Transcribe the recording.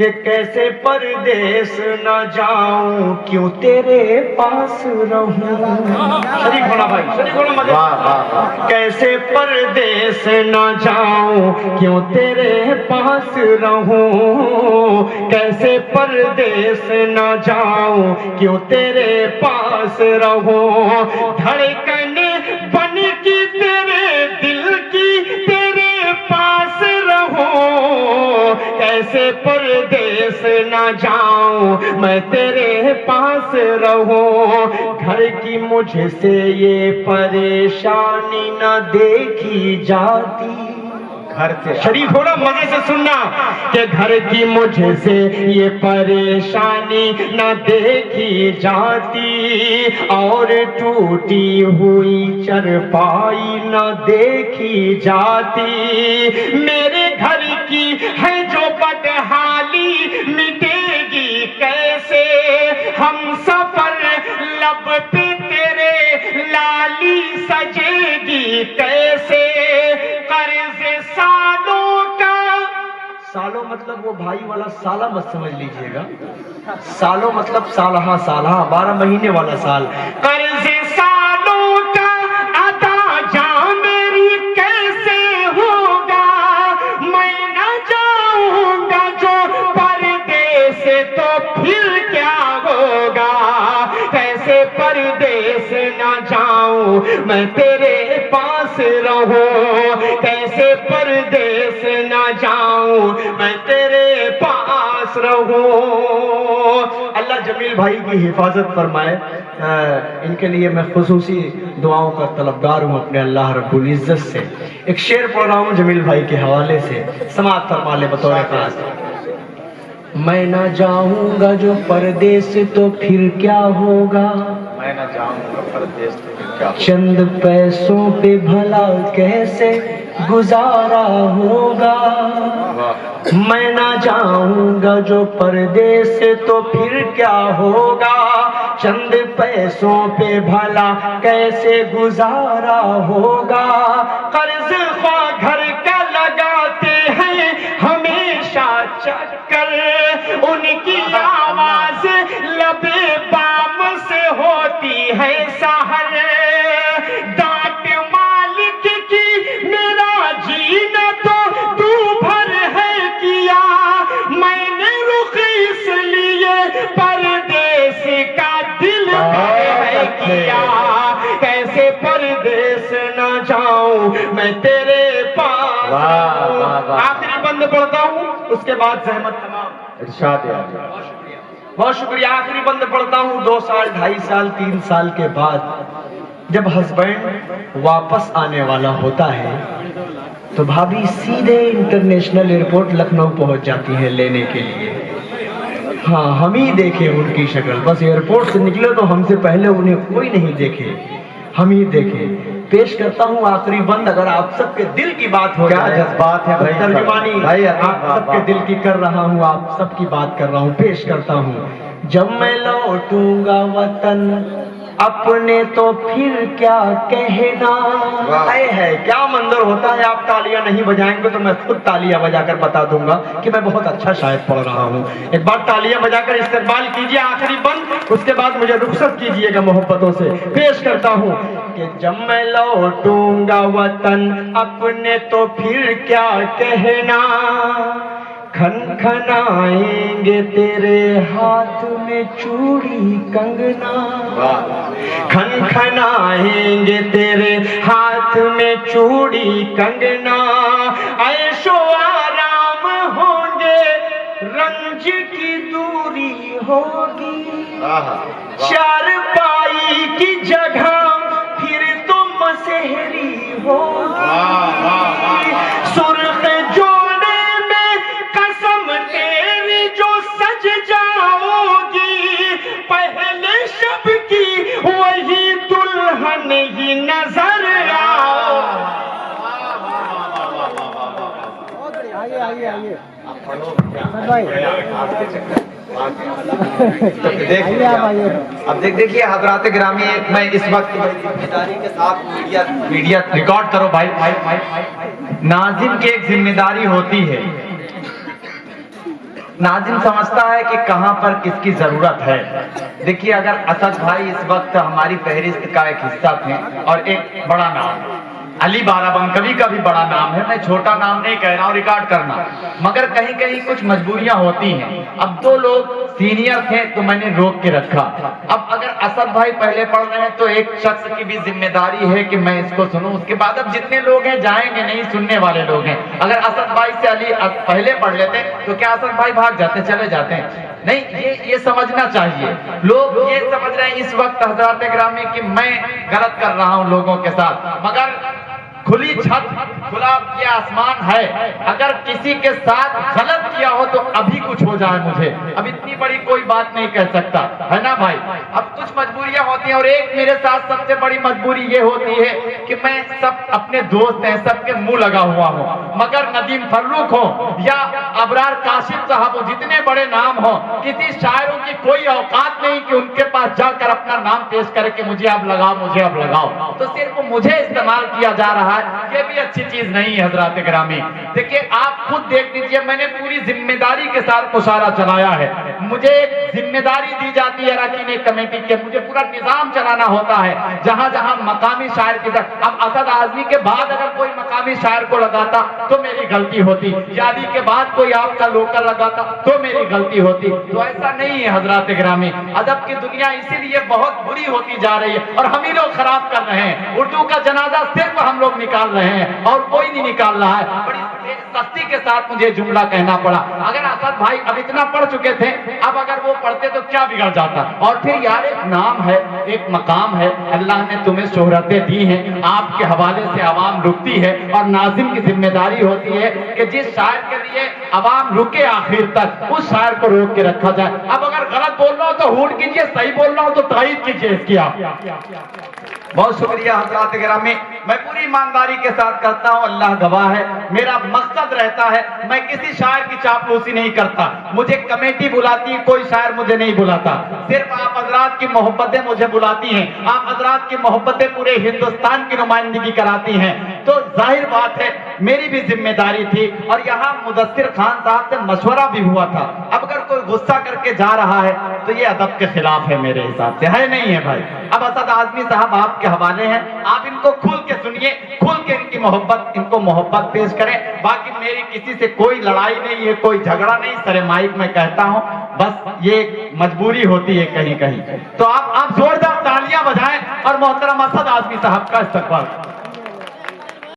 کہ کیسے پردیس نہ جاؤں کیوں تیرے پاس رہوں. شریف ہونا بھائی، شریف ہونا مجھے. کیسے پردیس نہ جاؤں کیوں تیرے پاس رہوں. کیسے پردیس نہ جاؤں کیوں تیرے پاس رہوں. دھڑکن بن کی تیرے دل کی تیرے پاس رہوں. کیسے پردیس نہ جاؤں میں تیرے پاس رہوں. گھر کی مجھ سے یہ پریشانی نہ دیکھی جاتی. گھر سے شریف ہونا مزے سے سننا کہ گھر کی مجھ سے یہ پریشانی نہ دیکھی جاتی. اور ٹوٹی ہوئی چرپائی نہ دیکھی جاتی. میرے گھر کی ہے جو بدحالی مٹے گی کیسے. ہم سفر لب پہ تیرے لالی سجے گی کیسے. قرض سالوں کا، سالوں مطلب وہ بھائی والا سالہ مت سمجھ لیجئے گا. سالوں مطلب سالہ، سالہ 12 مہینے والا سال. قرض سالوں کا ادا جاں میری کیسے ہوگا. میں نہ جاؤں گا جو پردیس تو پھر کیا ہوگا. کیسے پردیس نہ جاؤں میں تیرے پاس رہوں. کیسے پردیس نہ جاؤں میں تیرے پاس رہوں. اللہ جمیل بھائی کی حفاظت فرمائے. ان کے لیے میں خصوصی دعاؤں کا طلبگار ہوں اپنے اللہ رب العزت سے. ایک شعر پڑھ رہا ہوں جمیل بھائی کے حوالے سے، سماعت فرما لے بطور خاص. میں نہ جاؤں گا جو پردیس تو پھر کیا ہوگا. میں نہ جاؤں گا پردیس تو پھر کیا ہوگا. چند پیسوں پہ بھلا کیسے گزارا ہوگا. میں نہ جاؤں گا جو پردیس تو پھر کیا ہوگا. چند پیسوں پہ بھلا کیسے گزارا ہوگا. قرض خواہ گھر کا لگاتے ہیں ہمیشہ چکر. ان کی آواز لبے بام سے ہوتی ہے سحر. ڈانٹ مالک کی میرا جینا تو تو بھر ہے کیا. میں نے رخ اس لیے پردیس کا دل بھر ہے کیا. کیسے پردیس نہ جاؤں میں تیرے پاس. آخری بند پڑھتا ہوں اس کے بعد زحمت تمام. ارشاد ہے. بہت شکریہ. آخری بند پڑھتا ہوں. 2 سال 2.5 سال 3 سال کے بعد جب ہسبینڈ واپس آنے والا ہوتا ہے تو بھابھی سیدھے انٹرنیشنل ایئرپورٹ لکھنؤ پہنچ جاتی ہے لینے کے لیے. ہاں ہم ہی دیکھیں ان کی شکل. بس ایئرپورٹ سے نکلے تو ہم سے پہلے انہیں کوئی نہیں دیکھے، ہم ہی دیکھیں. پیش کرتا ہوں آخری بند. اگر آپ سب کے دل کی بات ہو جائے. کیا جذبات ہے بھائی. ترجمانی آپ سب کے دل کی کر رہا ہوں، آپ سب کی بات کر رہا ہوں. پیش کرتا ہوں. جب میں لوٹوں گا وطن اپنے تو پھر کیا کہنا. ہے کیا منظر ہوتا ہے. آپ تالیاں نہیں بجائیں گے تو میں خود تالیاں بجا کر بتا دوں گا کہ میں بہت اچھا شاعر پڑھ رہا ہوں. ایک بار تالیاں بجا کر استقبال کیجیے. آخری بند اس کے بعد مجھے رخصت کیجیے گا محبتوں سے. پیش کرتا ہوں کہ جب میں لوٹوں گا وطن اپنے تو پھر کیا کہنا. کھن کھنائیں گے تیرے ہاتھ میں چوڑی کنگنا. کھن کھنائیں گے تیرے ہاتھ میں چوڑی کنگنا. عیش و آرام ہوں گے رنج کی دوری ہوگی. چارپائی کی جگہ پھر تو مسحری ہوگی. سرخ جوڑے میں قسم تیری جو سج جاؤ گی. پہلے شب کی وہی دلہن ہی نظر آؤ. آئیے اب دیکھیے حضرات گرامی. میں اس وقت ذمہ داری کے ساتھ میڈیا ریکارڈ کرو بھائی. ناظم کی ایک ذمہ داری ہوتی ہے नाज़िम समझता है कि कहां पर किसकी जरूरत है। देखिए, अगर असद भाई इस वक्त हमारी फहरिस्त का एक हिस्सा थे और एक बड़ा नाम अली बाराबंकवी का भी बड़ा नाम है, मैं छोटा नाम नहीं कह रहा हूं रिकॉर्ड करना, मगर कहीं कहीं कुछ मजबूरियां होती हैं। अब दो लोग सीनियर थे तो मैंने रोक के रखा। अब अगर असद भाई पहले पढ़ रहे हैं तो एक शख्स की भी जिम्मेदारी है कि मैं इसको सुनूं, उसके बाद अब जितने लोग हैं जाएंगे नहीं, सुनने वाले लोग हैं। अगर असद भाई से अली पहले पढ़ लेते तो क्या असद भाई भाग जाते, चले जाते हैं? नहीं, ये समझना चाहिए। लोग ये समझ रहे हैं इस वक्त हज़रात ग्रामी कि मैं गलत कर रहा हूं लोगों के साथ, मगर खुली छत खुला ये आसमान है। अगर किसी के साथ गलत किया हो तो अभी कुछ हो जाए मुझे, अब इतनी बड़ी कोई बात नहीं कह सकता, है ना भाई? अब कुछ मजबूरियां होती हैं और एक मेरे साथ सबसे बड़ी मजबूरी ये होती है कि मैं सब अपने दोस्त हैं, सबके मुंह लगा हुआ हूं, मगर नदीम फर्रुख हो या अबरार काशिफ साहब हो, जितने बड़े नाम हो, किसी शायरों की कोई औकात नहीं कि उनके पास जाकर अपना नाम पेश करके मुझे अब लगाओ, मुझे अब लगाओ। तो सिर्फ मुझे इस्तेमाल किया जा रहा है, ये भी अच्छी चीज नहीं है हजरात ग्रामी। देखिए, आप खुद देख लीजिए, मैंने पूरी जिम्मेदारी के साथ मुशायरा चलाया है। मुझे एक जिम्मेदारी दी जाती है अरकान कमेटी के, मुझे पूरा निजाम चलाना होता है। जहां जहां मकामी शायर की तरफ, अब असद आजमी के बाद अगर कोई मकामी शायर को लगाता तो मेरी गलती होती, यादी के बाद कोई आपका लोकल लगाता तो मेरी गलती होती। तो ऐसा नहीं है हजरात ग्रामी। अदब की दुनिया इसीलिए बहुत बुरी होती जा रही है और हम ही लोग खराब कर रहे हैं। उर्दू का जनाजा सिर्फ हम लोग निकाल रहे हैं और कोई नहीं निकाल रहा है। बड़ी सख्ती के साथ मुझे जुमला कहना पड़ा। अगर असद भाई अब इतना पढ़ चुके थे, अब अगर वो पढ़ते तो क्या बिगड़ जाता? और फिर यार, एक नाम है, एक मकाम है, अल्लाह ने तुम्हें शोहरतें दी हैं, आपके हवाले से आवाम रुकती है और नाज़िम की जिम्मेदारी होती है कि जिस शायर के लिए आवाम रुके आखिर तक, उस शायर को रोक के रखा जाए। अब अगर गलत बोल रहा हो तो हूट कीजिए, सही बोल रहा हो तो तारीफ कीजिए इसकी। आप बहुत शुक्रिया हज़रात गिरामी, मैं पूरी ईमानदारी के साथ करता हूँ, अल्लाह गवाह है। मेरा मकसद रहता है, मैं किसी शायर की चापलूसी नहीं करता। मुझे कमेटी बुलाती है, कोई शायर मुझे नहीं बुलाता। सिर्फ आप हजरात की मोहब्बतें मुझे बुलाती हैं, आप हजरात की मोहब्बतें पूरे हिंदुस्तान की नुमाइंदगी कराती हैं। तो जाहिर बात है मेरी भी जिम्मेदारी थी और यहाँ मुदस्सिर खान साहब से मशवरा भी हुआ था। अब अगर कोई गुस्सा करके जा रहा है तो ये अदब के खिलाफ है, मेरे हिसाब से है नहीं है भाई। अब असद आजमी साहब आपके हवाले हैं, आप इनको खुल के सुनिए, खुल के इनको मोहब्बत पेश करें। बाकी मेरी किसी से कोई लड़ाई नहीं है, कोई झगड़ा नहीं, सरे माइक में कहता हूं, बस ये मजबूरी होती है कहीं कहीं। तो आप जोरदार तालियां बजाएं और मोहतरम असद आजमी साहब का इस्तकबाल।